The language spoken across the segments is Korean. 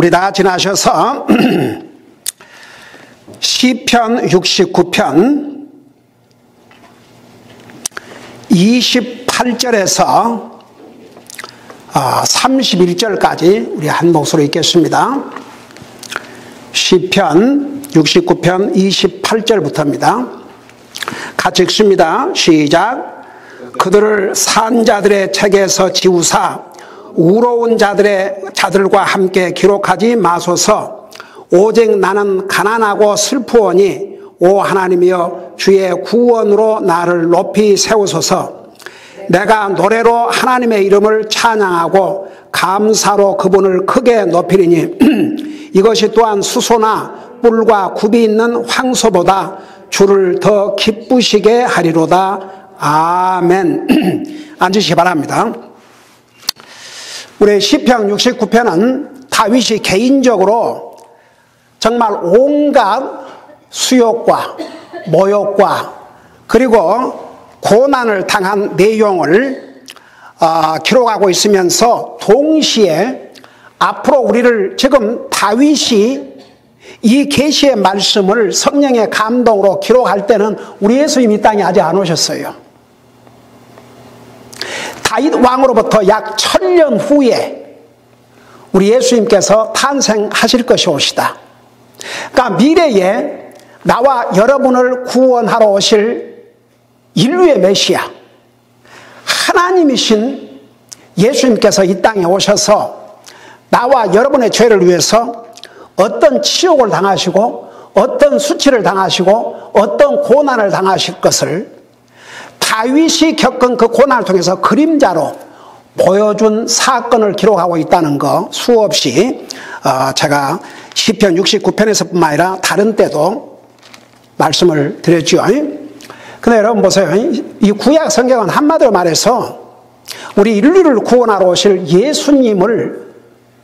우리 다 같이 나셔서 시편 69편 28절에서 31절까지 우리 한 목소리로 읽겠습니다. 시편 69편 28절부터입니다. 같이 읽습니다. 시작. 그들을 산자들의 책에서 지우사 우로운 자들과 함께 기록하지 마소서. 오직 나는 가난하고 슬프오니 오 하나님이여 주의 구원으로 나를 높이 세우소서. 내가 노래로 하나님의 이름을 찬양하고 감사로 그분을 크게 높이리니 이것이 또한 수소나 뿔과 굽이 있는 황소보다 주를 더 기쁘시게 하리로다. 아멘. 앉으시기 바랍니다. 우리 시편 69편은 다윗이 개인적으로 정말 온갖 수욕과 모욕과 그리고 고난을 당한 내용을 기록하고 있으면서 동시에 앞으로 우리를 지금 다윗이 이 계시의 말씀을 성령의 감동으로 기록할 때는 우리 예수님이 이 땅에 아직 안 오셨어요. 다윗 왕으로부터 약 1000년 후에 우리 예수님께서 탄생하실 것이옵시다. 그러니까 미래에 나와 여러분을 구원하러 오실 인류의 메시아 하나님이신 예수님께서 이 땅에 오셔서 나와 여러분의 죄를 위해서 어떤 치욕을 당하시고 어떤 수치를 당하시고 어떤 고난을 당하실 것을 다윗이 겪은 그 고난을 통해서 그림자로 보여준 사건을 기록하고 있다는 거 수없이 제가 시편 69편에서 뿐만 아니라 다른 때도 말씀을 드렸죠. 근데 여러분 보세요. 이 구약 성경은 한마디로 말해서 우리 인류를 구원하러 오실 예수님을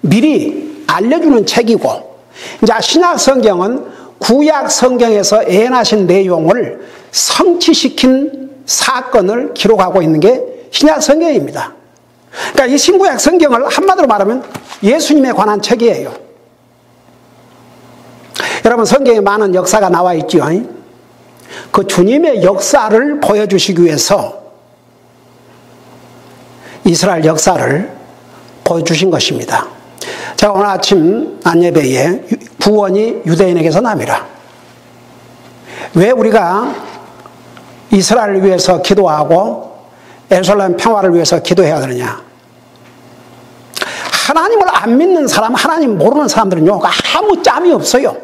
미리 알려주는 책이고, 이제 신약 성경은 구약 성경에서 예언하신 내용을 성취시킨 사건을 기록하고 있는 게 신약 성경입니다. 그러니까 이 신구약 성경을 한마디로 말하면 예수님에 관한 책이에요. 여러분 성경에 많은 역사가 나와 있죠. 그 주님의 역사를 보여주시기 위해서 이스라엘 역사를 보여주신 것입니다. 제가 오늘 아침 안예배에 구원이 유대인에게서 남이라. 왜 우리가 이스라엘을 위해서 기도하고 예루살렘 평화를 위해서 기도해야 되느냐? 하나님을 안 믿는 사람, 하나님 모르는 사람들은요 아무 짬이 없어요.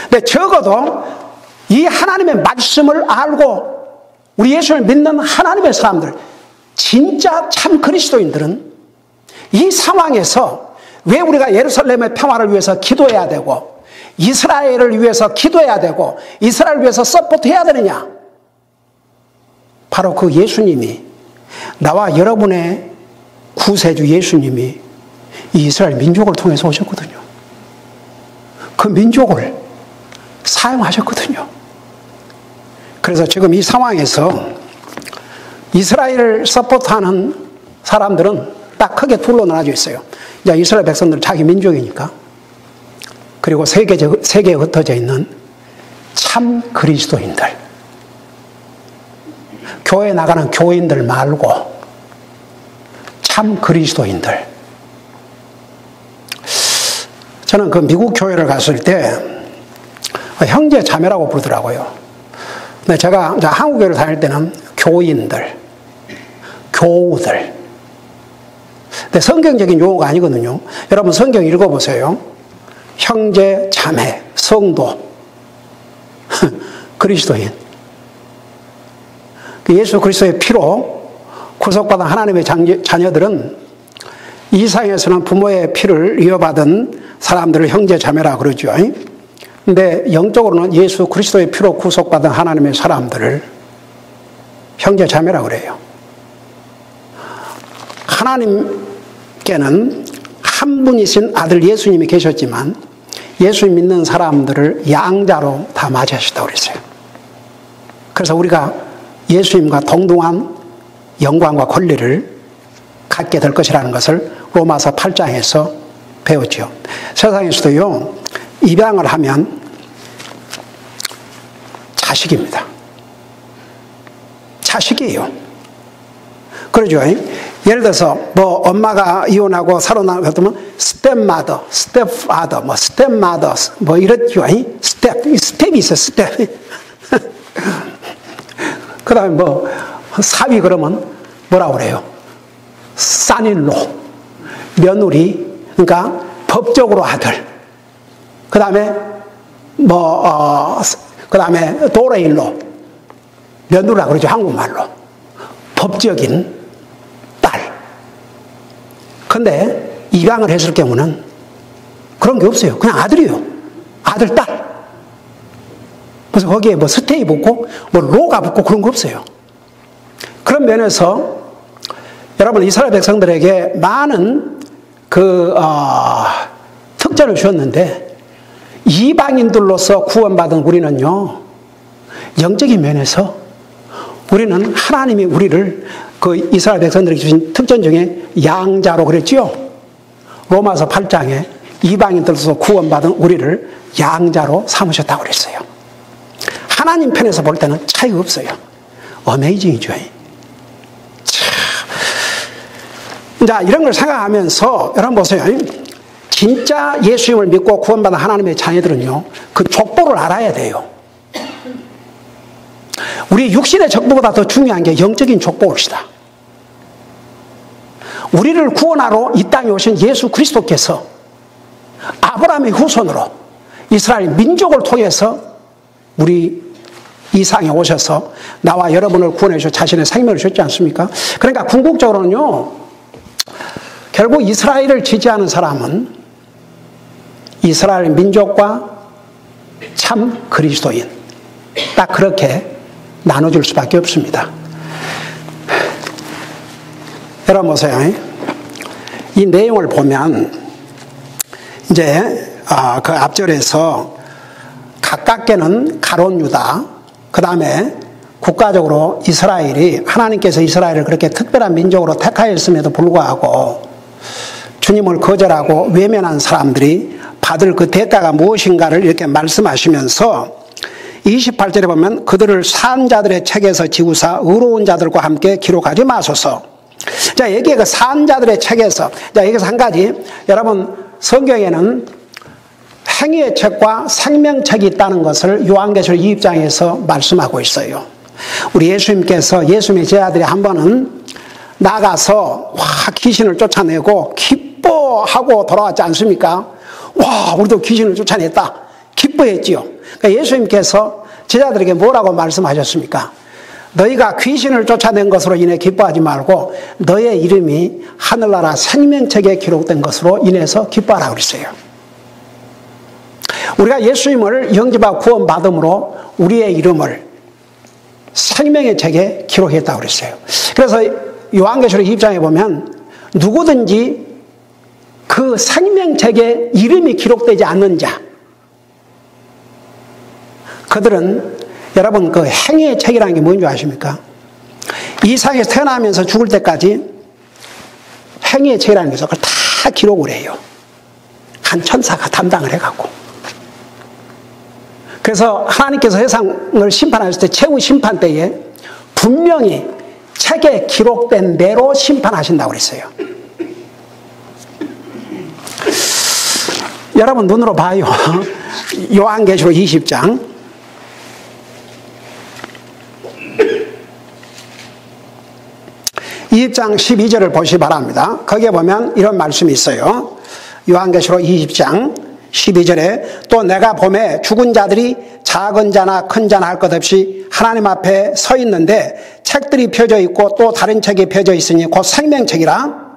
근데 적어도 이 하나님의 말씀을 알고 우리 예수를 믿는 하나님의 사람들, 진짜 참 그리스도인들은 이 상황에서 왜 우리가 예루살렘의 평화를 위해서 기도해야 되고 이스라엘을 위해서 기도해야 되고 이스라엘을 위해서 서포트해야 되느냐? 바로 그 예수님이, 나와 여러분의 구세주 예수님이 이 이스라엘 민족을 통해서 오셨거든요. 그 민족을 사용하셨거든요. 그래서 지금 이 상황에서 이스라엘을 서포트하는 사람들은 딱 크게 둘로 나눠져 있어요. 이제 이스라엘 백성들은 자기 민족이니까. 그리고 세계에 흩어져 있는 참 그리스도인들. 교회 나가는 교인들 말고 참 그리스도인들. 저는 그 미국 교회를 갔을 때 형제 자매라고 부르더라고요. 근데 제가 한국 교회를 다닐 때는 교인들, 교우들. 근데 성경적인 용어가 아니거든요. 여러분 성경 읽어보세요. 형제, 자매, 성도, 그리스도인. 예수 그리스도의 피로 구속받은 하나님의 자녀들은 이 세상에서는 부모의 피를 이어받은 사람들을 형제, 자매라 그러죠. 근데 영적으로는 예수 그리스도의 피로 구속받은 하나님의 사람들을 형제, 자매라 그래요. 하나님께는 한 분이신 아들 예수님이 계셨지만 예수님 믿는 사람들을 양자로 다 맞이하셨다고 그랬어요. 그래서 우리가 예수님과 동등한 영광과 권리를 갖게 될 것이라는 것을 로마서 8장에서 배웠죠. 세상에서도요, 입양을 하면 자식입니다. 자식이에요. 그러죠. 예를 들어서 뭐 엄마가 이혼하고 살아나고 그러면 스텝마더, 스텝파더, 뭐 스텝마더, 뭐 이렇죠. 스텝이 있어요. 스텝. 그 다음에 뭐 사위 그러면 뭐라고 그래요? 산일로, 며느리, 그러니까 법적으로 아들. 그 다음에 그 다음에 도레일로, 며느라 그러죠. 한국말로. 법적인 딸. 근데 입양을 했을 경우는 그런 게 없어요. 그냥 아들이에요. 아들, 딸. 그래서 거기에 뭐 스테이 붙고, 뭐 로가 붙고 그런 거 없어요. 그런 면에서 여러분 이스라엘 백성들에게 많은 특전을 주었는데 이방인들로서 구원받은 우리는요, 영적인 면에서 우리는 하나님이 우리를 그 이스라엘 백성들에게 주신 특전 중에 양자로 그랬지요. 로마서 8장에 이방인들로서 구원받은 우리를 양자로 삼으셨다고 그랬어요. 하나님 편에서 볼 때는 차이가 없어요. 어메이징이죠. 자, 이런 걸 생각하면서 여러분 보세요. 진짜 예수님을 믿고 구원받은 하나님의 자녀들은요, 그 족보를 알아야 돼요. 우리 육신의 족보보다 더 중요한 게 영적인 족보입니다. 우리를 구원하러 이 땅에 오신 예수 그리스도께서 아브라함의 후손으로 이스라엘 민족을 통해서 우리 이 상에 오셔서 나와 여러분을 구원해 주셔 자신의 생명을 주셨지 않습니까? 그러니까 궁극적으로는요, 결국 이스라엘을 지지하는 사람은 이스라엘 민족과 참 그리스도인, 딱 그렇게 나눠줄 수밖에 없습니다. 여러분 보세요. 이 내용을 보면 이제 그 앞절에서 가깝게는 가롯 유다, 그 다음에 국가적으로 이스라엘이 하나님께서 이스라엘을 그렇게 특별한 민족으로 택하였음에도 불구하고 주님을 거절하고 외면한 사람들이 받을 그 대가가 무엇인가를 이렇게 말씀하시면서 28절에 보면 그들을 산 자들의 책에서 지우사 의로운 자들과 함께 기록하지 마소서. 자, 여기에 그 산 자들의 책에서, 자, 여기서 한 가지, 여러분 성경에는 행위의 책과 생명책이 있다는 것을 요한계시록 2장에서 말씀하고 있어요. 우리 예수님께서 예수님의 제자들이 한 번은 나가서 귀신을 쫓아내고 기뻐하고 돌아왔지 않습니까? 와, 우리도 귀신을 쫓아냈다. 기뻐했지요. 그러니까 예수님께서 제자들에게 뭐라고 말씀하셨습니까? 너희가 귀신을 쫓아낸 것으로 인해 기뻐하지 말고 너의 이름이 하늘나라 생명책에 기록된 것으로 인해서 기뻐하라고 그랬어요. 우리가 예수님을 영접하고 구원받음으로 우리의 이름을 생명의 책에 기록했다고 그랬어요. 그래서 요한계시록 2장에 보면 누구든지 그 생명책에 이름이 기록되지 않는 자, 그들은 여러분 그 행위의 책이라는 게 뭔지 아십니까? 이 세상에서 태어나면서 죽을 때까지 행위의 책이라는 것을 그걸 다 기록을 해요. 한 천사가 담당을 해갖고. 그래서 하나님께서 세상을 심판하실 때 최후 심판 때에 분명히 책에 기록된 대로 심판하신다고 그랬어요. 여러분 눈으로 봐요. 요한계시록 20장 20장 12절을 보시기 바랍니다. 거기에 보면 이런 말씀이 있어요. 요한계시록 20장 12절에 또 내가 보매 죽은 자들이 작은 자나 큰 자나 할 것 없이 하나님 앞에 서 있는데 책들이 펴져 있고 또 다른 책이 펴져 있으니 곧 생명책이라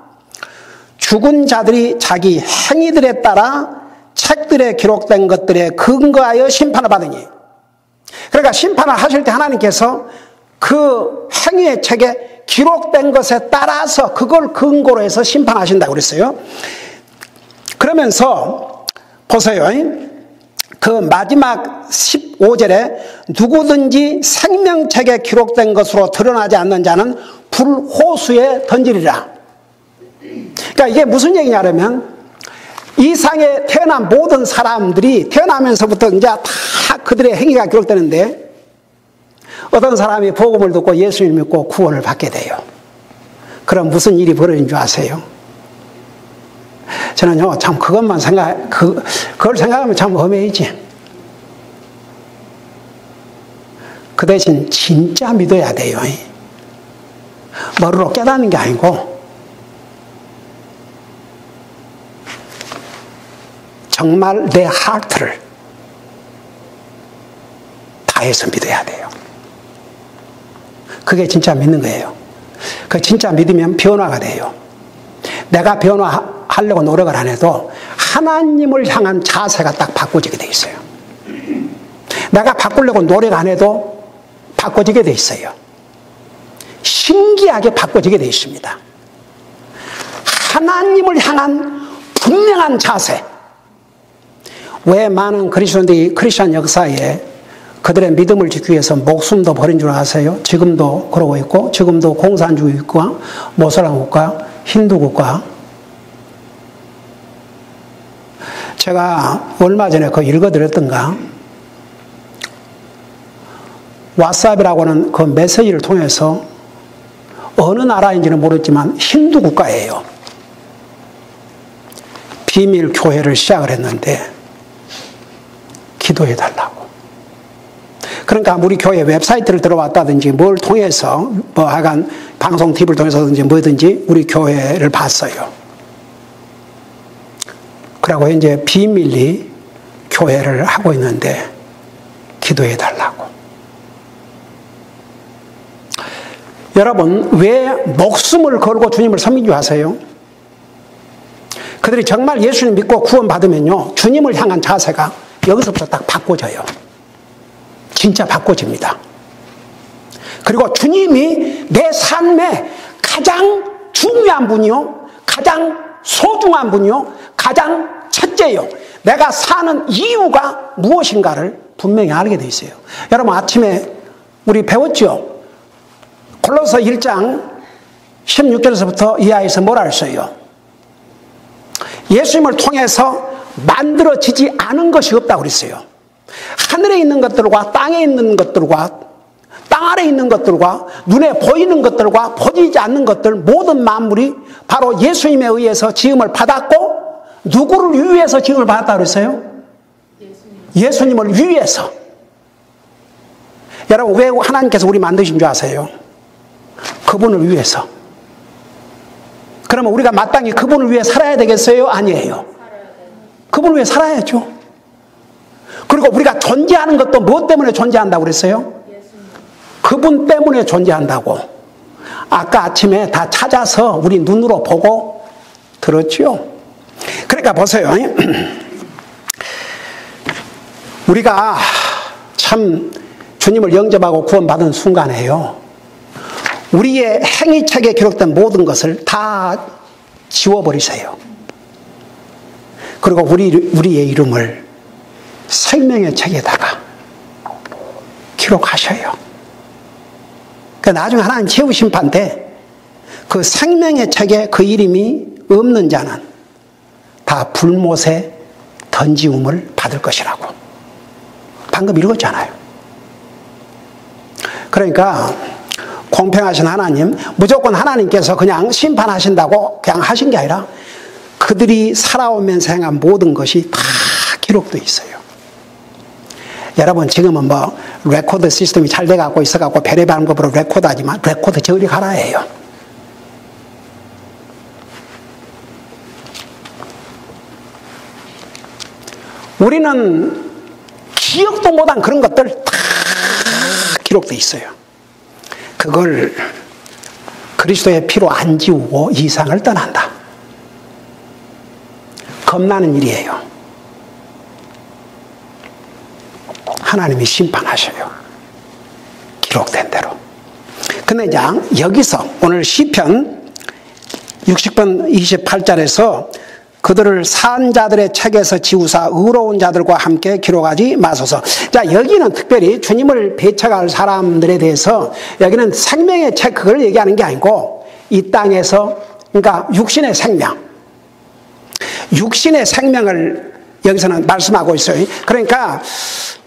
죽은 자들이 자기 행위들에 따라 책들에 기록된 것들에 근거하여 심판을 받으니, 그러니까 심판을 하실 때 하나님께서 그 행위의 책에 기록된 것에 따라서 그걸 근거로 해서 심판하신다고 그랬어요. 그러면서 보세요. 그 마지막 15절에 누구든지 생명책에 기록된 것으로 드러나지 않는 자는 불호수에 던지리라. 그러니까 이게 무슨 얘기냐면 이 상에 태어난 모든 사람들이 태어나면서부터 이제 다 그들의 행위가 기록되는데 어떤 사람이 복음을 듣고 예수를 믿고 구원을 받게 돼요. 그럼 무슨 일이 벌어진 줄 아세요? 저는요, 참 그것만 그걸 생각하면 참 험해이지. 그 대신 진짜 믿어야 돼요. 머리로 깨닫는 게 아니고 정말 내 하트를 다해서 믿어야 돼요. 그게 진짜 믿는 거예요. 그 진짜 믿으면 변화가 돼요. 내가 변화하려고 노력을 안 해도 하나님을 향한 자세가 딱 바꿔지게 돼 있어요. 내가 바꾸려고 노력 안 해도 바꿔지게 돼 있어요. 신기하게 바꿔지게 돼 있습니다. 하나님을 향한 분명한 자세. 왜 많은 그리스도인들이 크리스천 역사에 그들의 믿음을 지키기 위해서 목숨도 버린 줄 아세요? 지금도 그러고 있고, 지금도 공산주의 국가, 모슬람 국가, 힌두 국가. 제가 얼마 전에 그거 읽어드렸던가? 왓삽이라고는 그 메시지를 통해서 어느 나라인지는 모르지만 힌두 국가예요. 비밀 교회를 시작을 했는데 기도해 달라고. 그러니까 우리 교회 웹사이트를 들어왔다든지 뭘 통해서 뭐 하여간 방송 TV를 통해서든지 뭐든지 우리 교회를 봤어요. 그러고 이제 비밀리 교회를 하고 있는데 기도해 달라고. 여러분, 왜 목숨을 걸고 주님을 섬긴 줄 아세요? 그들이 정말 예수님 믿고 구원받으면요, 주님을 향한 자세가 여기서부터 딱 바꿔져요. 진짜 바꿔집니다. 그리고 주님이 내 삶에 가장 중요한 분이요, 가장 소중한 분이요, 가장 첫째요. 내가 사는 이유가 무엇인가를 분명히 알게 돼 있어요. 여러분, 아침에 우리 배웠죠? 골로새 1장 16절에서부터 이하에서 뭐라 했어요? 예수님을 통해서 만들어지지 않은 것이 없다고 그랬어요. 하늘에 있는 것들과 땅에 있는 것들과 땅 아래에 있는 것들과 눈에 보이는 것들과 보이지 않는 것들, 모든 만물이 바로 예수님에 의해서 지음을 받았고, 누구를 위해서 지음을 받았다고 그랬어요? 예수님을 위해서. 여러분, 왜 하나님께서 우리 만드신 줄 아세요? 그분을 위해서. 그러면 우리가 마땅히 그분을 위해 살아야 되겠어요? 아니에요. 그분을 위해 살아야죠. 그리고 우리가 존재하는 것도 무엇 때문에 존재한다고 그랬어요? 그분 때문에 존재한다고. 아까 아침에 다 찾아서 우리 눈으로 보고 들었죠? 그러니까 보세요. 우리가 참 주님을 영접하고 구원받은 순간에요, 우리의 행위책에 기록된 모든 것을 다 지워버리세요. 그리고 우리의 이름을 생명의 책에다가 기록하셔요. 그러니까 나중에 하나님 최후 심판 때 그 생명의 책에 그 이름이 없는 자는 다 불못에 던지움을 받을 것이라고. 방금 읽었잖아요. 그러니까 공평하신 하나님, 무조건 하나님께서 그냥 심판하신다고 그냥 하신 게 아니라 그들이 살아오면서 행한 모든 것이 다 기록되어 있어요. 여러분, 지금은 뭐 레코드 시스템이 잘 돼갖고 있어갖고 별의별 방법으로 레코드하지만 레코드 저리 가라예요. 우리는 기억도 못한 그런 것들 다 기록되어 있어요. 그걸 그리스도의 피로 안 지우고 이 세상을 떠난다. 겁나는 일이에요. 하나님이 심판하셔요. 기록된 대로. 근데 이제 여기서 오늘 시편 60편 28절에서 그들을 산 자들의 책에서 지우사 의로운 자들과 함께 기록하지 마소서. 자, 여기는 특별히 주님을 배척할 사람들에 대해서 여기는 생명의 책 그걸 얘기하는 게 아니고 이 땅에서, 그러니까 육신의 생명, 육신의 생명을 여기서는 말씀하고 있어요. 그러니까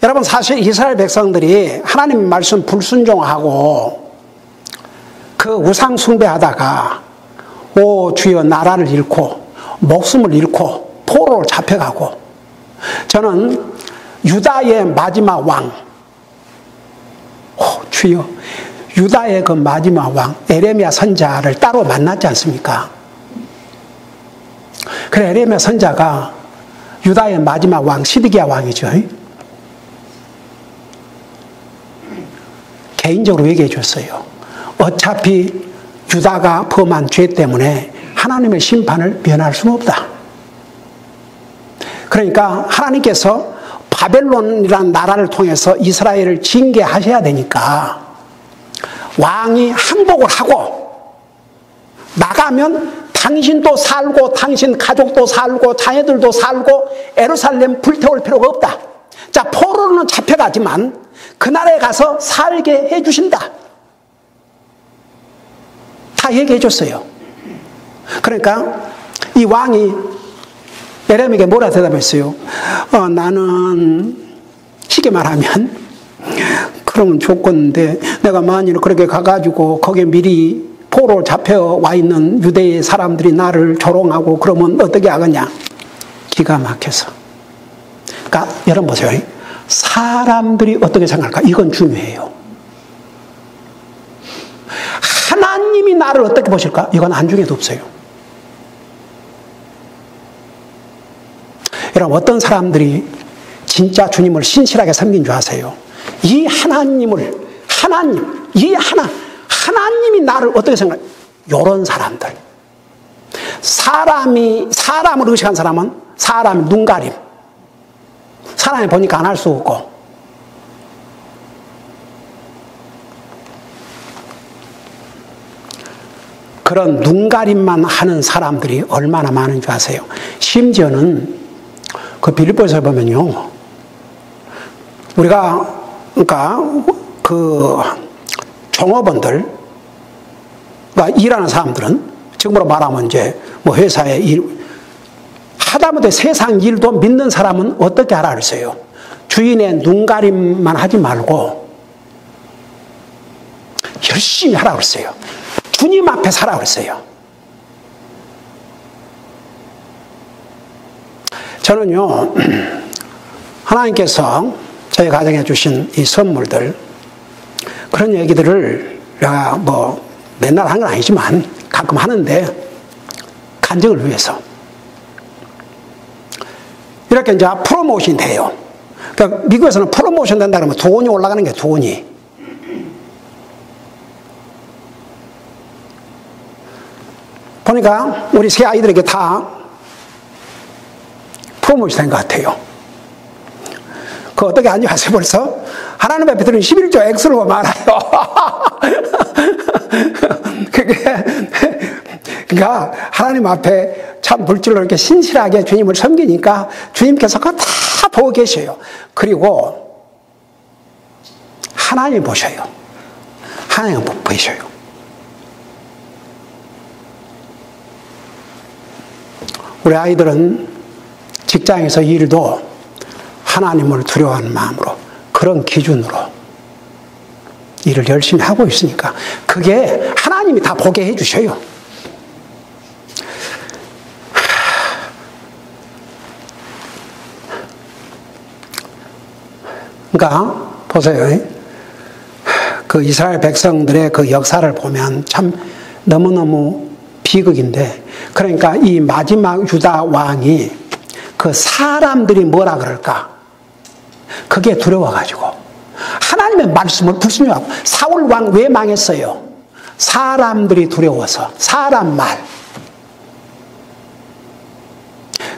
여러분 사실 이스라엘 백성들이 하나님 말씀 불순종하고 그 우상 숭배하다가 오 주여 나라를 잃고 목숨을 잃고 포로로 잡혀가고 저는 유다의 마지막 왕 주여 유다의 그 마지막 왕 에레미야 선자를 따로 만났지 않습니까? 그래 에레미야 선자가 유다의 마지막 왕 시드기야 왕이죠. 개인적으로 얘기해 줬어요. 어차피 유다가 범한 죄 때문에 하나님의 심판을 면할 수는 없다. 그러니까 하나님께서 바벨론이라는 나라를 통해서 이스라엘을 징계하셔야 되니까 왕이 항복을 하고 나가면 당신도 살고 당신 가족도 살고 자녀들도 살고 예루살렘 불태울 필요가 없다. 자, 포로로는 잡혀가지만 그 나라에 가서 살게 해주신다. 다 얘기해 줬어요. 그러니까 이 왕이 에레미야에게 뭐라 대답했어요? 나는 쉽게 말하면 그러면 좋겠는데 내가 만일 그렇게 가가지고 거기에 미리 포로 잡혀와 있는 유대의 사람들이 나를 조롱하고 그러면 어떻게 하겠냐? 기가 막혀서. 그러니까 여러분 보세요. 사람들이 어떻게 생각할까? 이건 중요해요. 하나님이 나를 어떻게 보실까? 이건 안중에도 없어요. 여러분 어떤 사람들이 진짜 주님을 신실하게 섬긴 줄 아세요? 이 하나님을 하나님이 나를 어떻게 생각해? 요런 사람들. 사람을 의식한 사람은 사람 눈가림. 사람이 보니까 안 할 수 없고. 그런 눈가림만 하는 사람들이 얼마나 많은 줄 아세요? 심지어는 그 빌립보에서 보면요. 우리가 그러니까 그 종업원들 일하는 사람들은 지금으로 말하면 이제 뭐 회사에 하다못해 세상 일도 믿는 사람은 어떻게 하라 그랬어요? 주인의 눈가림만 하지 말고 열심히 하라 그랬어요. 주님 앞에 살아 그랬어요. 저는요, 하나님께서 저희 가정에 주신 이 선물들, 그런 얘기들을 내가 뭐 맨날 한 건 아니지만 가끔 하는데, 간증을 위해서. 이렇게 이제 프로모션이 돼요. 그러니까 미국에서는 프로모션 된다 그러면 돈이 올라가는 게 돈이. 보니까 우리 세 아이들에게 다 프로모션 된 것 같아요. 그 어떻게 하는지 아세요 벌써? 하나님 앞에 드린 11조 액수를 말아요. 그러니까 하나님 앞에 참 물질로 이렇게 신실하게 주님을 섬기니까 주님께서 그거 다 보고 계셔요. 그리고 하나님 보셔요. 하나님 보셔요. 우리 아이들은 직장에서 일도 하나님을 두려워하는 마음으로 그런 기준으로 일을 열심히 하고 있으니까 그게 하나님이 다 보게 해주셔요. 그러니까 보세요. 그 이스라엘 백성들의 그 역사를 보면 참 너무너무 비극인데, 그러니까 이 마지막 유다 왕이 그 사람들이 뭐라 그럴까? 그게 두려워가지고 하나님의 말씀을 불순종하고. 사울 왕 왜 망했어요? 사람들이 두려워서, 사람 말.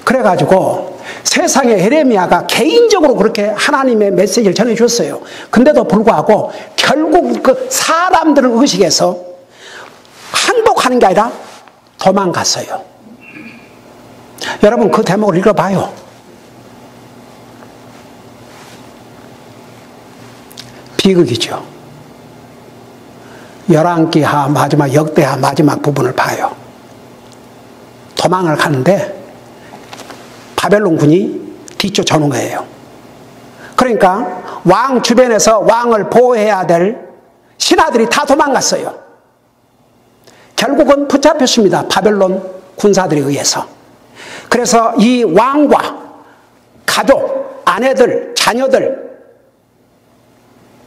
그래가지고 세상에 에레미야가 개인적으로 그렇게 하나님의 메시지를 전해줬어요. 근데도 불구하고 결국 그 사람들을 의식해서 항복하는 게 아니라 도망갔어요. 여러분 그 대목을 읽어봐요. 비극이죠. 열왕기하 마지막 역대하 마지막 부분을 봐요. 도망을 가는데 바벨론군이 뒤쫓아오는 거예요. 그러니까 왕 주변에서 왕을 보호해야 될 신하들이 다 도망갔어요. 결국은 붙잡혔습니다. 바벨론 군사들에 의해서. 그래서 이 왕과 가족, 아내들, 자녀들,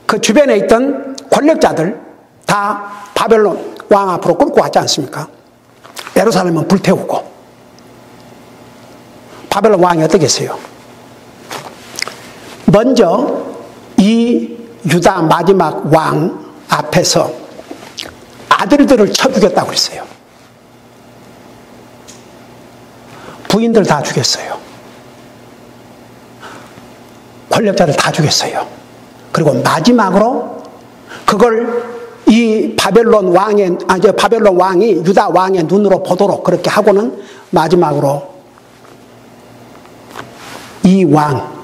그 주변에 있던 권력자들 다 바벨론 왕 앞으로 끌고 왔지 않습니까? 예루살렘은 불태우고. 바벨론 왕이 어떻게 했어요? 먼저 이 유다 마지막 왕 앞에서 아들들을 쳐 죽였다고 그랬어요. 부인들 다 죽였어요. 권력자들 다 죽였어요. 그리고 마지막으로 그걸 이 바벨론 왕이 유다 왕의 눈으로 보도록 그렇게 하고는 마지막으로 이 왕,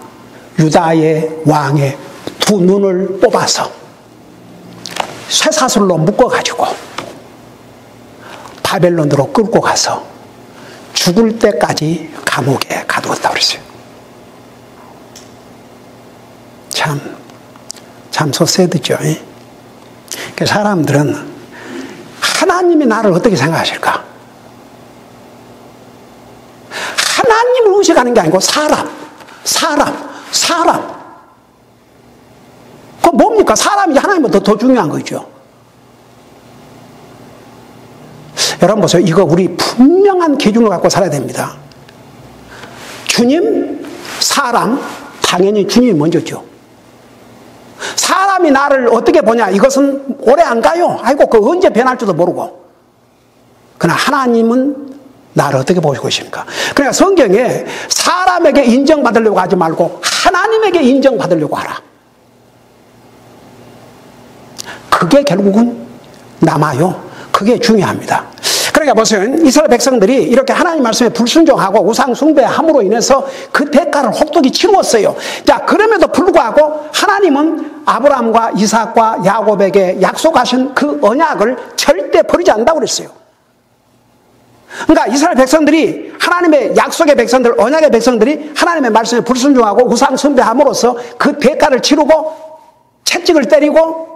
유다의 왕의 두 눈을 뽑아서 쇠사슬로 묶어가지고 바벨론으로 끌고 가서 죽을 때까지 감옥에 가두었다고 그랬어요. 참 소세드죠. 사람들은 하나님이 나를 어떻게 생각하실까? 하나님을 의식하는 게 아니고 사람. 그 뭡니까? 사람이 하나님보다 더 중요한 거죠. 여러분 보세요. 이거 우리 분명한 기준을 갖고 살아야 됩니다. 주님, 사람, 당연히 주님이 먼저죠. 사람이 나를 어떻게 보냐? 이것은 오래 안 가요. 아이고, 그 언제 변할지도 모르고. 그러나 하나님은 나를 어떻게 보시고 계십니까? 그러니까 성경에 사람에게 인정받으려고 하지 말고 하나님에게 인정받으려고 하라. 그게 결국은 남아요. 그게 중요합니다. 그러니까 보세요. 이스라엘 백성들이 이렇게 하나님 말씀에 불순종하고 우상 숭배함으로 인해서 그 대가를 혹독히 치루었어요. 자, 그럼에도 불구하고 하나님은 아브라함과 이삭과 야곱에게 약속하신 그 언약을 절대 버리지 않는다고 그랬어요. 그러니까 이스라엘 백성들이 하나님의 약속의 백성들, 언약의 백성들이 하나님의 말씀에 불순종하고 우상 숭배함으로써 그 대가를 치르고 채찍을 때리고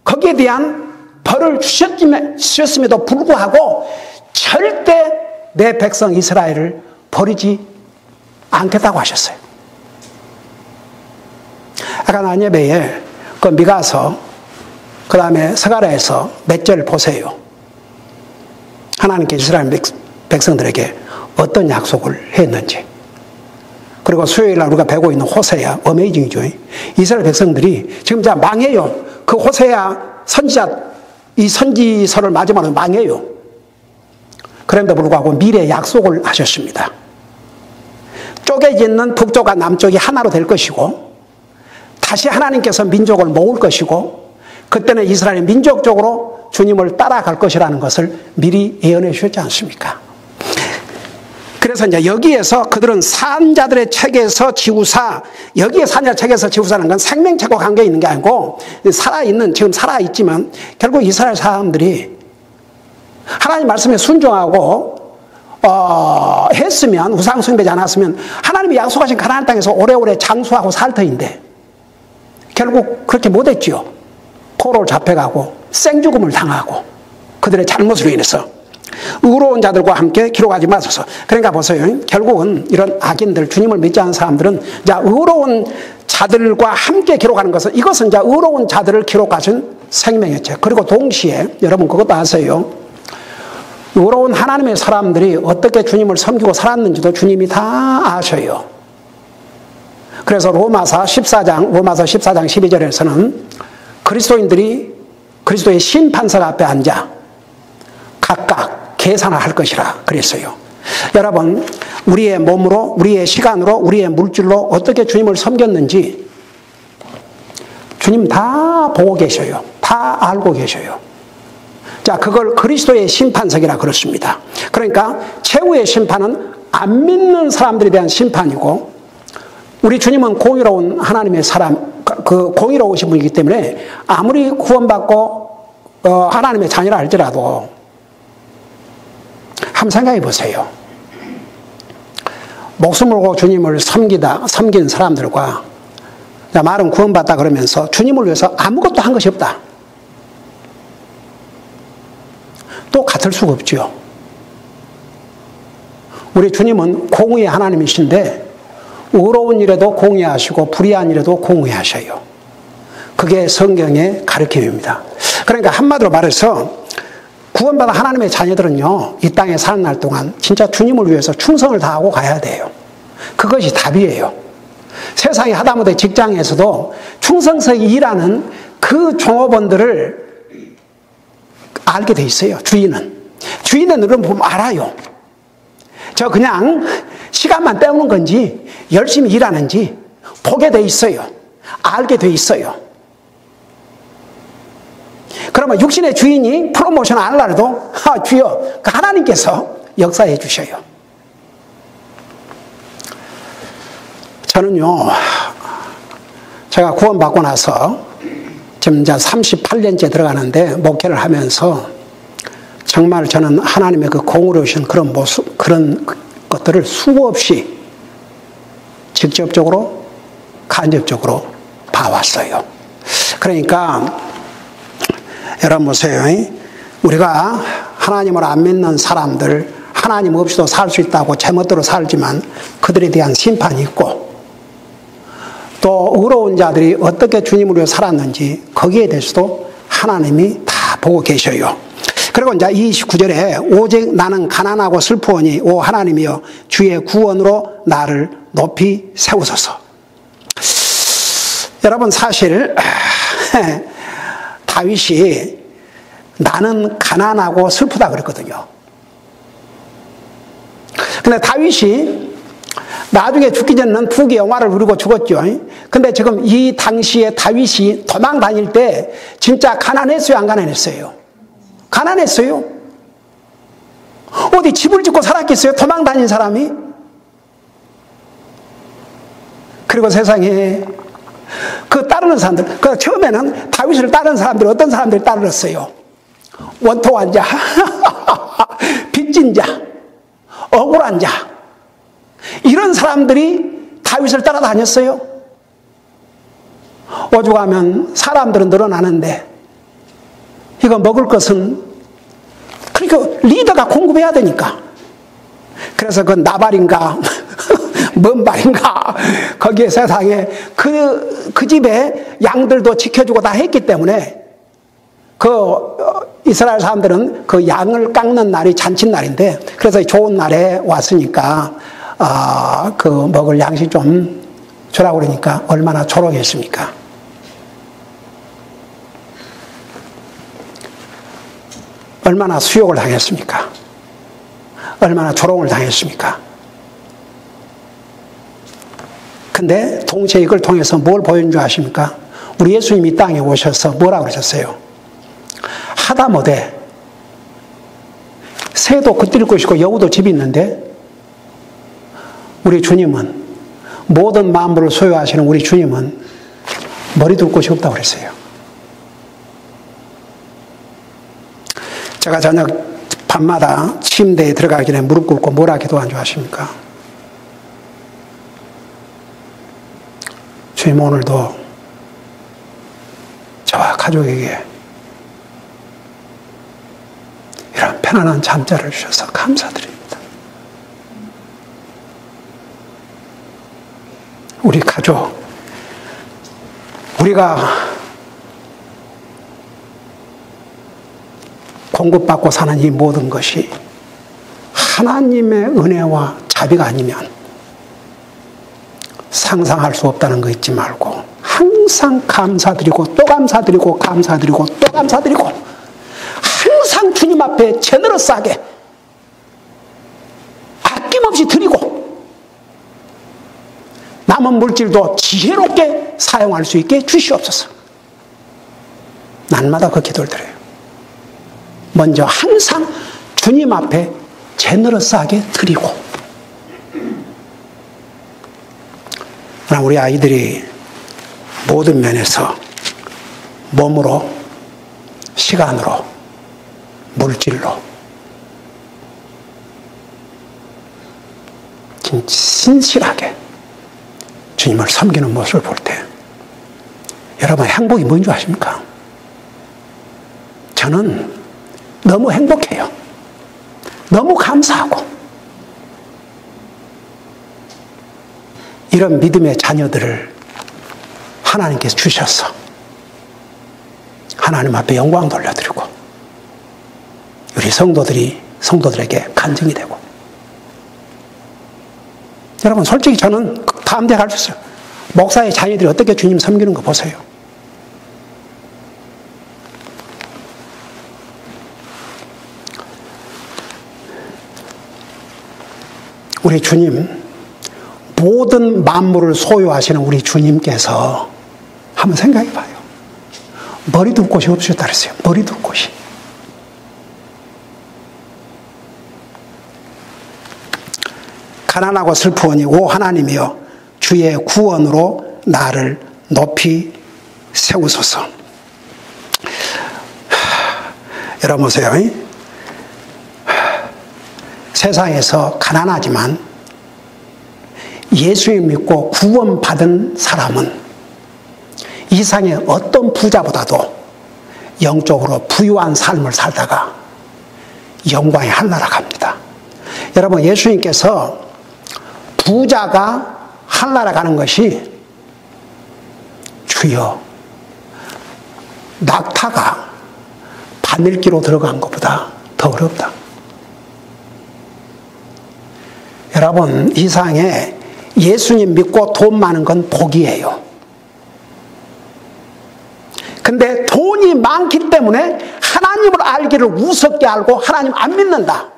거기에 대한 벌을 주셨음에도 불구하고 절대 내 백성 이스라엘을 버리지 않겠다고 하셨어요. 아까 난 예배에 그 미가서 그 다음에 스가랴에서 몇 절 보세요. 하나님께 이스라엘 백성들에게 어떤 약속을 했는지. 그리고 수요일날 우리가 배우고 있는 호세아, 어메이징이죠. 이스라엘 백성들이 지금 자 망해요. 그 호세아 선지자, 이 선지서를 마지막으로 망해요. 그런데도 불구하고 미래의 약속을 하셨습니다. 쪼개져 있는 북쪽과 남쪽이 하나로 될 것이고 다시 하나님께서 민족을 모을 것이고 그때는 이스라엘이 민족적으로 주님을 따라갈 것이라는 것을 미리 예언해 주셨지 않습니까? 그래서 이제 여기에서 그들은 산자들의 책에서 지우사, 여기에 산자의 책에서 지우사는 건 생명책과 관계 있는 게 아니고 살아있는, 지금 살아있지만 결국 이스라엘 사람들이 하나님 말씀에 순종하고 했으면, 우상 숭배지 않았으면 하나님이 약속하신 가나안 땅에서 오래오래 장수하고 살 터인데 결국 그렇게 못했지요. 포로로 잡혀가고 생죽음을 당하고 그들의 잘못으로 인해서 의로운 자들과 함께 기록하지 마소서. 그러니까 보세요. 결국은 이런 악인들, 주님을 믿지 않는 사람들은 자, 의로운 자들과 함께 기록하는 것은 이것은 자, 의로운 자들을 기록하신 생명의 책. 그리고 동시에 여러분 그것도 아세요. 의로운 하나님의 사람들이 어떻게 주님을 섬기고 살았는지도 주님이 다 아셔요. 그래서 로마서 14장 12절에서는 그리스도인들이 그리스도의 심판석 앞에 앉아 각각 계산을 할 것이라 그랬어요. 여러분, 우리의 몸으로, 우리의 시간으로, 우리의 물질로 어떻게 주님을 섬겼는지 주님 다 보고 계셔요. 다 알고 계셔요. 자, 그걸 그리스도의 심판석이라 그렇습니다. 그러니까 최후의 심판은 안 믿는 사람들에 대한 심판이고 우리 주님은 공의로운 하나님의 사람, 그 공의로우신 분이기 때문에 아무리 구원받고 하나님의 자녀라 할지라도 한번 생각해 보세요. 목숨을 걸고 주님을 섬긴 사람들과 말은 구원받다 그러면서 주님을 위해서 아무것도 한 것이 없다. 또 같을 수가 없지요. 우리 주님은 공의의 하나님이신데 의로운 일에도 공의하시고 불의한 일에도 공의하셔요. 그게 성경의 가르침입니다. 그러니까 한마디로 말해서 구원받은 하나님의 자녀들은요, 이 땅에 사는 날 동안 진짜 주님을 위해서 충성을 다하고 가야 돼요. 그것이 답이에요. 세상의 하다못해 직장에서도 충성스럽게 일하는 그 종업원들을 알게 돼 있어요. 주인은 그런 보면 알아요. 저 그냥 시간만 때우는 건지 열심히 일하는지 보게 돼 있어요. 알게 돼 있어요. 그러면 육신의 주인이 프로모션 안 하려도 주여, 그 하나님께서 역사해 주셔요. 저는요, 제가 구원받고 나서 지금 이제 38년째 들어가는데 목회를 하면서 정말 저는 하나님의 그 공의로우신 그런 모습, 그런 것들을 수없이 직접적으로, 간접적으로 봐왔어요. 그러니까 여러분 보세요. 우리가 하나님을 안 믿는 사람들, 하나님 없이도 살 수 있다고 제멋대로 살지만 그들에 대한 심판이 있고, 또 의로운 자들이 어떻게 주님을 위해 살았는지 거기에 대해서도 하나님이 다 보고 계셔요. 그리고 이제 29절에 오직 나는 가난하고 슬프오니 오 하나님이여 주의 구원으로 나를 높이 세우소서. 여러분 사실 다윗이 나는 가난하고 슬프다 그랬거든요. 근데 다윗이 나중에 죽기 전에는 부귀 영화를 누리고 죽었죠. 근데 지금 이 당시에 다윗이 도망 다닐 때 진짜 가난했어요, 안 가난했어요? 가난했어요. 어디 집을 짓고 살았겠어요, 도망 다닌 사람이? 그리고 세상에 그 따르는 사람들, 그 처음에는 다윗을 따르는 사람들, 어떤 사람들이 따르었어요? 원통한 자, 빚진 자, 억울한 자, 이런 사람들이 다윗을 따라다녔어요. 오죽하면 사람들은 늘어나는데 이거 먹을 것은, 그러니까 리더가 공급해야 되니까. 그래서 그 나발인가 뭔 말인가 거기에 세상에 그 집에 양들도 지켜주고 다 했기 때문에 그 이스라엘 사람들은 그 양을 깎는 날이 잔칫날인데, 그래서 좋은 날에 왔으니까 그 먹을 양식 좀 주라고 그러니까 얼마나 조롱했습니까? 얼마나 수욕을 당했습니까? 얼마나 조롱을 당했습니까? 근데 동시에 이걸 통해서 뭘 보여준 줄 아십니까? 우리 예수님이 이 땅에 오셔서 뭐라고 그러셨어요? 하다못해 새도 겉들 것이고 여우도 집이 있는데 우리 주님은, 모든 만물을 소유하시는 우리 주님은 머리 둘 곳이 없다고 그랬어요. 제가 저녁 밤마다 침대에 들어가기 전에 무릎 꿇고 뭐라 기도한 줄 아십니까? 주님, 오늘도 저와 가족에게 이런 편안한 잠자를 주셔서 감사드립니다. 우리 가족, 우리가 공급받고 사는 이 모든 것이 하나님의 은혜와 자비가 아니면 상상할 수 없다는 거 잊지 말고 항상 감사드리고 또 감사드리고 감사드리고 또 감사드리고 항상 주님 앞에 제너러스하게 아낌없이 드리고 남은 물질도 지혜롭게 사용할 수 있게 주시옵소서. 날마다 그 기도를 드려요. 먼저 항상 주님 앞에 제너러스하게 드리고, 우리 아이들이 모든 면에서 몸으로, 시간으로, 물질로 신실하게 주님을 섬기는 모습을 볼 때 여러분 행복이 뭔지 아십니까? 저는 너무 행복해요. 너무 감사하고 이런 믿음의 자녀들을 하나님께서 주셔서 하나님 앞에 영광 돌려드리고 우리 성도들에게 간증이 되고 여러분 솔직히 저는 다음 대에 갈 수 있어요. 목사의 자녀들이 어떻게 주님 섬기는 거 보세요. 우리 주님, 모든 만물을 소유하시는 우리 주님께서 한번 생각해 봐요. 머리 둘 곳이 없으셨다 그랬어요. 머리 둘 곳이. 가난하고 슬프오니 오 하나님이여 주의 구원으로 나를 높이 세우소서. 여러분 보세요. 세상에서 가난하지만 예수님 믿고 구원받은 사람은 이 세상의 어떤 부자보다도 영적으로 부유한 삶을 살다가 영광의 하늘나라 갑니다. 여러분 예수님께서 부자가 하늘나라 가는 것이 주여 낙타가 바늘기로 들어간 것보다 더 어렵다. 여러분 이 세상에 예수님 믿고 돈 많은 건 복이에요. 근데 돈이 많기 때문에 하나님을 알기를 우습게 알고 하나님 안 믿는다.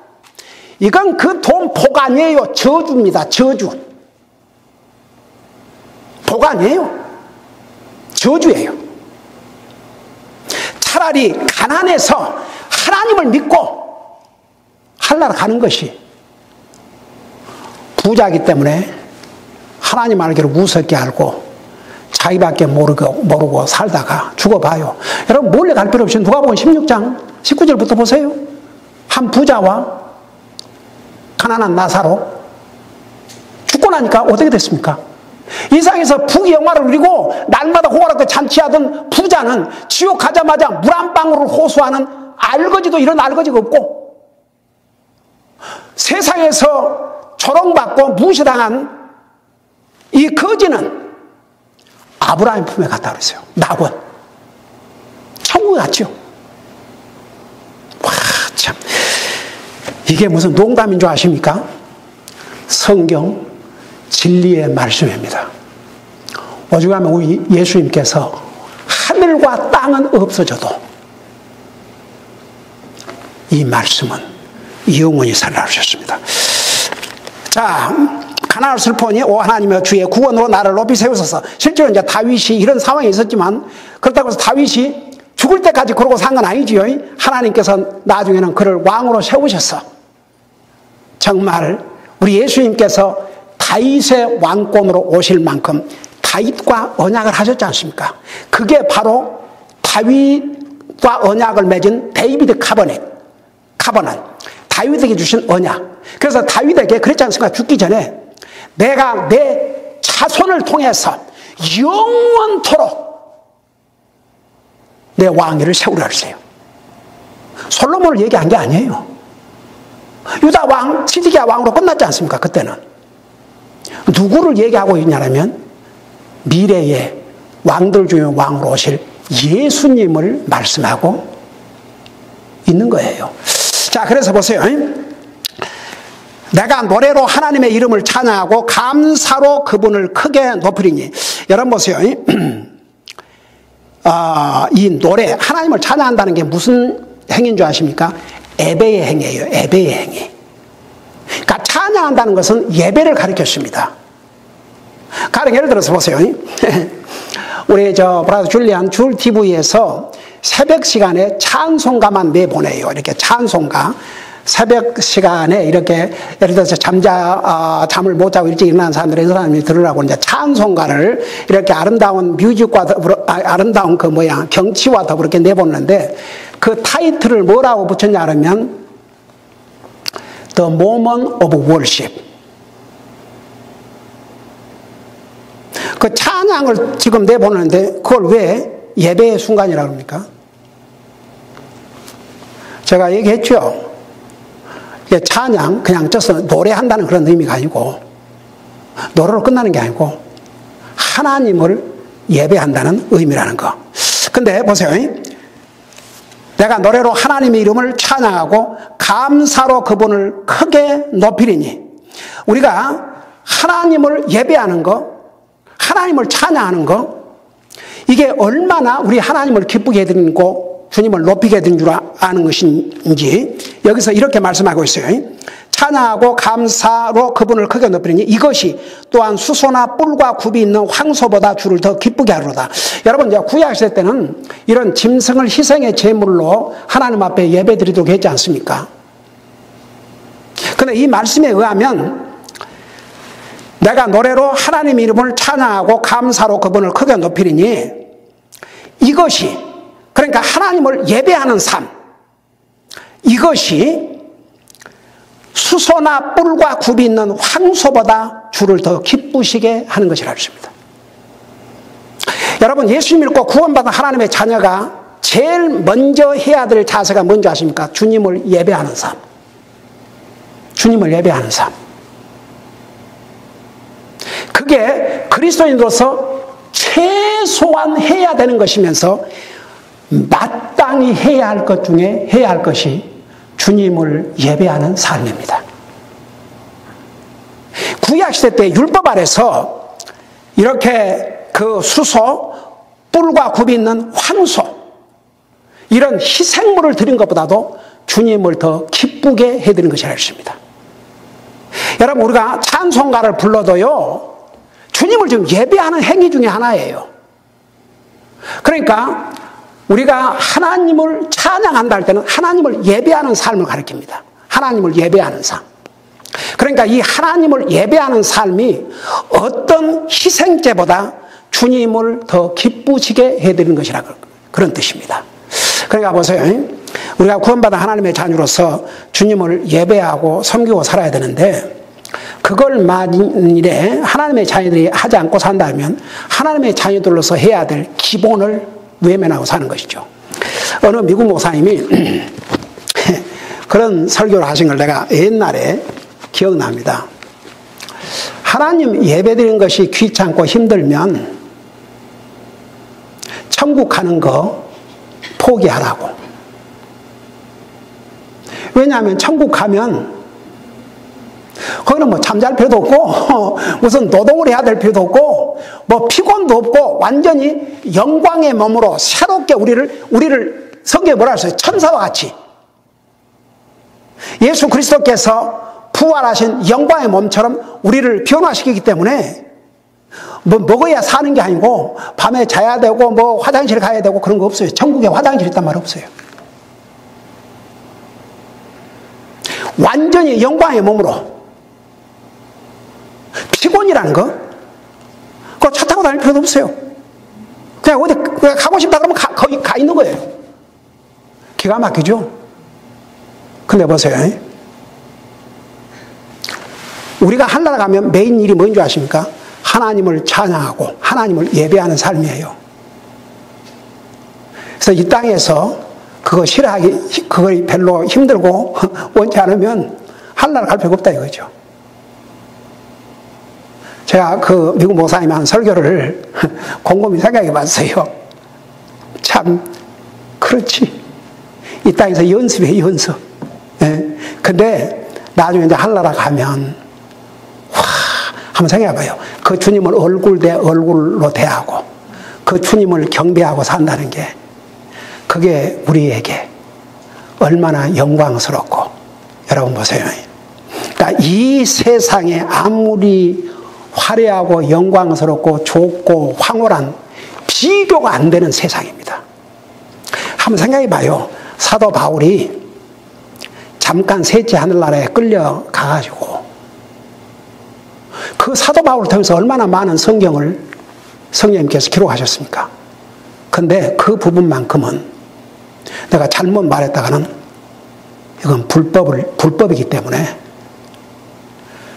이건 그 돈 복 아니에요. 저주입니다. 저주. 복 아니에요. 저주예요. 차라리 가난해서 하나님을 믿고 하늘나라 가는 것이 부자이기 때문에 하나님 알기를 우습게 알고 자기밖에 모르고 살다가 죽어봐요. 여러분 몰래 갈 필요 없이 누가복음 16장 19절부터 보세요. 한 부자와 가난한 나사로 죽고 나니까 어떻게 됐습니까? 이 세상에서 부귀 영화를 누리고 날마다 호화롭게 잔치하던 부자는 지옥 가자마자 물 한 방울을 호소하는 알거지도 이런 알거지가 없고 세상에서 조롱받고 무시당한 이 거지는 아브라함 품에 갔다 그랬어요. 낙원. 천국에 갔죠. 와, 참. 이게 무슨 농담인 줄 아십니까? 성경 진리의 말씀입니다. 오죽하면 우리 예수님께서 하늘과 땅은 없어져도 이 말씀은 영원히 살라 하셨습니다. 자, 가난을 슬퍼하니 오 하나님의 주의 구원으로 나를 높이 세우소서. 실제로 이제 다윗이 이런 상황이 있었지만 그렇다고 해서 다윗이 죽을 때까지 그러고 산 건 아니지요. 하나님께서 나중에는 그를 왕으로 세우셨어. 정말 우리 예수님께서 다윗의 왕권으로 오실 만큼 다윗과 언약을 하셨지 않습니까? 그게 바로 다윗과 언약을 맺은 데이비드 카버넷. 다윗에게 주신 언약. 그래서 다윗에게 그랬지 않습니까? 죽기 전에 내가 내 자손을 통해서 영원토록 내 왕위를 세우라 그랬어요. 솔로몬을 얘기한 게 아니에요. 유다 왕, 시드기야 왕으로 끝났지 않습니까? 그때는. 누구를 얘기하고 있냐면 미래의 왕들 중에 왕으로 오실 예수님을 말씀하고 있는 거예요. 자, 그래서 보세요. 내가 노래로 하나님의 이름을 찬양하고 감사로 그분을 크게 높이리니. 여러분 보세요. 이 노래, 하나님을 찬양한다는 게 무슨 행위인 줄 아십니까? 예배의 행위예요. 예배의 행위. 그러니까 찬양한다는 것은 예배를 가리켰습니다. 가령 예를 들어서 보세요. 우리 브라더 줄리안 줄 TV에서 새벽 시간에 찬송가만 내보내요. 이렇게 찬송가. 새벽 시간에 이렇게 예를 들어서 잠을 못 자고 일찍 일어나는 사람들이 그 사람이 들으라고 이제 찬송가를 이렇게 아름다운 뮤직과 더불어 아름다운 경치와 더불어 이렇게 내보는데 그 타이틀을 뭐라고 붙였냐 하면 The Moment of Worship. 그 찬양을 지금 내보내는데 그걸 왜 예배의 순간이라고 합니까? 제가 얘기했죠. 찬양 그냥 쪄서 노래한다는 그런 의미가 아니고 노래로 끝나는 게 아니고 하나님을 예배한다는 의미라는 거. 근데 보세요. 내가 노래로 하나님의 이름을 찬양하고 감사로 그분을 크게 높이리니, 우리가 하나님을 예배하는 거, 하나님을 찬양하는 거, 이게 얼마나 우리 하나님을 기쁘게 해드리고 주님을 높이게 해드린 줄 아는 것인지 여기서 이렇게 말씀하고 있어요. 찬양하고 감사로 그분을 크게 높이니 이것이 또한 수소나 뿔과 굽이 있는 황소보다 주를 더 기쁘게 하리로다. 여러분, 이제 구약시대 때는 이런 짐승을 희생의 제물로 하나님 앞에 예배드리도록 했지 않습니까? 그런데 이 말씀에 의하면 내가 노래로 하나님 이름을 찬양하고 감사로 그분을 크게 높이리니 이것이, 그러니까 하나님을 예배하는 삶, 이것이 수소나 뿔과 굽이 있는 황소보다 주를 더 기쁘시게 하는 것이라고 했습니다. 여러분, 예수 믿고 구원받은 하나님의 자녀가 제일 먼저 해야 될 자세가 뭔지 아십니까? 주님을 예배하는 삶. 주님을 예배하는 삶. 그게 그리스도인으로서 최소한 해야 되는 것이면서 마땅히 해야 할 것 중에 해야 할 것이 주님을 예배하는 삶입니다. 구약시대 때 율법 아래서 이렇게 그 수소, 뿔과 굽이 있는 황소, 이런 희생물을 드린 것보다도 주님을 더 기쁘게 해드리는 것이라 했습니다. 여러분, 우리가 찬송가를 불러도요, 주님을 지금 예배하는 행위 중에 하나예요. 그러니까 우리가 하나님을 찬양한다 할 때는 하나님을 예배하는 삶을 가리킵니다. 하나님을 예배하는 삶. 그러니까 이 하나님을 예배하는 삶이 어떤 희생제보다 주님을 더 기쁘시게 해드리는 것이라 그런 뜻입니다. 그러니까 보세요. 우리가 구원받은 하나님의 자녀로서 주님을 예배하고 섬기고 살아야 되는데, 그걸 만일에 하나님의 자녀들이 하지 않고 산다면 하나님의 자녀들로서 해야 될 기본을 외면하고 사는 것이죠. 어느 미국 목사님이 그런 설교를 하신 걸 내가 옛날에 기억납니다. 하나님 예배드리는 것이 귀찮고 힘들면 천국 가는 거 포기하라고. 왜냐하면 천국 가면 거기는 뭐 잠잘 필요도 없고 무슨 노동을 해야 될 필요도 없고 뭐 피곤도 없고 완전히 영광의 몸으로 새롭게 우리를 성경에 뭐라 했어요? 천사와 같이 예수 그리스도께서 부활하신 영광의 몸처럼 우리를 변화시키기 때문에 뭐 먹어야 사는 게 아니고 밤에 자야 되고 뭐 화장실 가야 되고 그런 거 없어요. 천국에 화장실 있단 말 없어요. 완전히 영광의 몸으로. 피곤이라는 거, 그거 차 타고 다닐 필요도 없어요. 그냥 어디 가고 싶다 그러면 거기 가 있는 거예요. 기가 막히죠? 근데 보세요. 우리가 하늘나라 가면 메인 일이 뭔지 아십니까? 하나님을 찬양하고 하나님을 예배하는 삶이에요. 그래서 이 땅에서 그거 싫어하기, 그거 별로 힘들고 원치 않으면 하늘나라 갈 필요가 없다 이거죠. 제가 그 미국 목사님이 한 설교를 곰곰이 생각해 봤어요. 참, 그렇지. 이 땅에서 연습해, 연습. 예. 근데 나중에 이제 하늘나라 가면, 와, 한번 생각해 봐요. 그 주님을 얼굴 대 얼굴로 대하고, 그 주님을 경배하고 산다는 게, 그게 우리에게 얼마나 영광스럽고, 여러분 보세요. 그러니까 이 세상에 아무리 화려하고 영광스럽고 좋고 황홀한 비교가 안 되는 세상입니다. 한번 생각해 봐요. 사도 바울이 잠깐 셋째 하늘나라에 끌려가가지고 그 사도 바울을 통해서 얼마나 많은 성경을 성령님께서 기록하셨습니까? 근데 그 부분만큼은 내가 잘못 말했다가는 이건 불법이기 때문에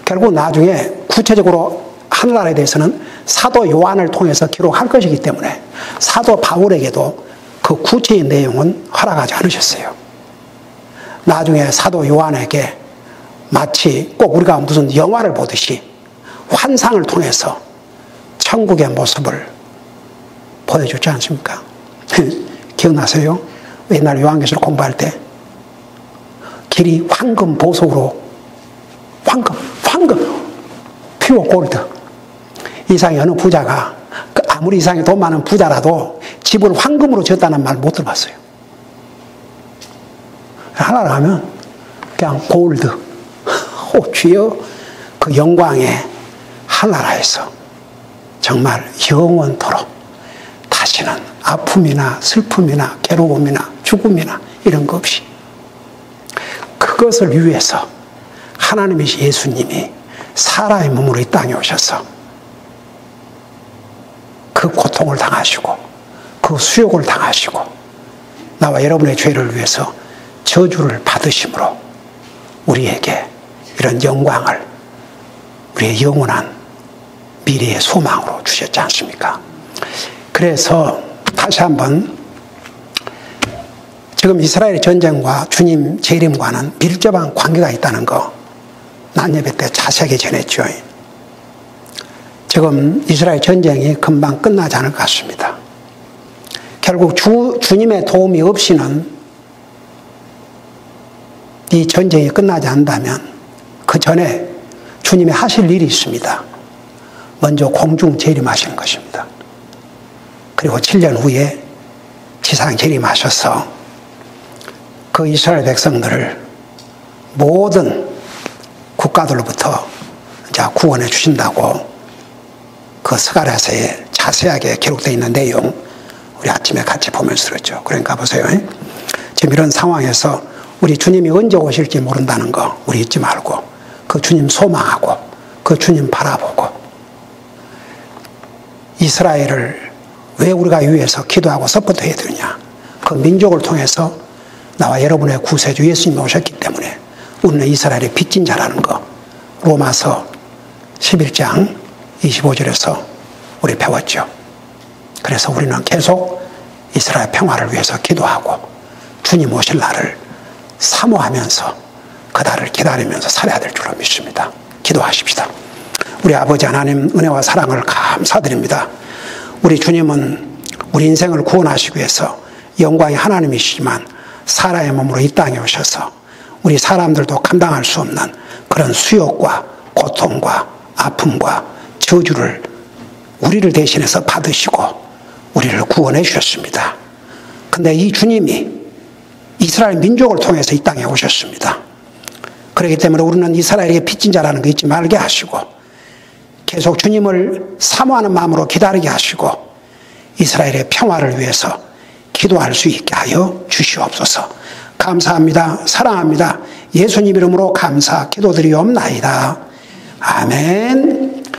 결국 나중에 구체적으로 하늘나라에 대해서는 사도 요한을 통해서 기록할 것이기 때문에 사도 바울에게도 그 구체의 내용은 허락하지 않으셨어요. 나중에 사도 요한에게 마치 꼭 우리가 무슨 영화를 보듯이 환상을 통해서 천국의 모습을 보여주지 않습니까? 기억나세요? 옛날 요한계시록 공부할 때 길이 황금 보석으로 황금 퓨어 골드. 이상의 어느 부자가 아무리 이상의 돈 많은 부자라도 집을 황금으로 지었다는 말 못 들어봤어요. 하나를 하면 그냥 골드. 주여, 그 영광의 하나라에서 정말 영원토록 다시는 아픔이나 슬픔이나 괴로움이나 죽음이나 이런 거 없이 그것을 위해서 하나님이신 예수님이 사람의 몸으로 이 땅에 오셔서 그 고통을 당하시고 그 수욕을 당하시고 나와 여러분의 죄를 위해서 저주를 받으심으로 우리에게 이런 영광을 우리의 영원한 미래의 소망으로 주셨지 않습니까? 그래서 다시 한번 지금 이스라엘 전쟁과 주님 재림과는 밀접한 관계가 있다는 거 난 예배 때 자세하게 전했죠. 지금 이스라엘 전쟁이 금방 끝나지 않을 것 같습니다. 결국 주님의 도움이 없이는 이 전쟁이 끝나지 않는다면 그 전에 주님이 하실 일이 있습니다. 먼저 공중 재림하시는 것입니다. 그리고 7년 후에 지상 재림하셔서 그 이스라엘 백성들을 모든 국가들로부터 구원해 주신다고 그 스가랴서에 자세하게 기록되어 있는 내용 우리 아침에 같이 보면서 들었죠. 그러니까 보세요. 지금 이런 상황에서 우리 주님이 언제 오실지 모른다는 거 우리 잊지 말고 그 주님 소망하고 그 주님 바라보고 이스라엘을 왜 우리가 위해서 기도하고 서포트해야 되느냐. 그 민족을 통해서 나와 여러분의 구세주 예수님이 오셨기 때문에 우리는 이스라엘의 빚진 자라는 거 로마서 11장 25절에서 우리 배웠죠. 그래서 우리는 계속 이스라엘 평화를 위해서 기도하고 주님 오실 날을 사모하면서 그 날을 기다리면서 살아야 될 줄로 믿습니다. 기도하십시다. 우리 아버지 하나님 은혜와 사랑을 감사드립니다. 우리 주님은 우리 인생을 구원하시기 위해서 영광의 하나님이시지만 사람의 몸으로 이 땅에 오셔서 우리 사람들도 감당할 수 없는 그런 수욕과 고통과 아픔과 저주를 우리를 대신해서 받으시고 우리를 구원해 주셨습니다. 근데 이 주님이 이스라엘 민족을 통해서 이 땅에 오셨습니다. 그렇기 때문에 우리는 이스라엘에게 빚진 자라는 거 잊지 말게 하시고 계속 주님을 사모하는 마음으로 기다리게 하시고 이스라엘의 평화를 위해서 기도할 수 있게 하여 주시옵소서. 감사합니다. 사랑합니다. 예수님 이름으로 감사 기도드리옵나이다. 아멘.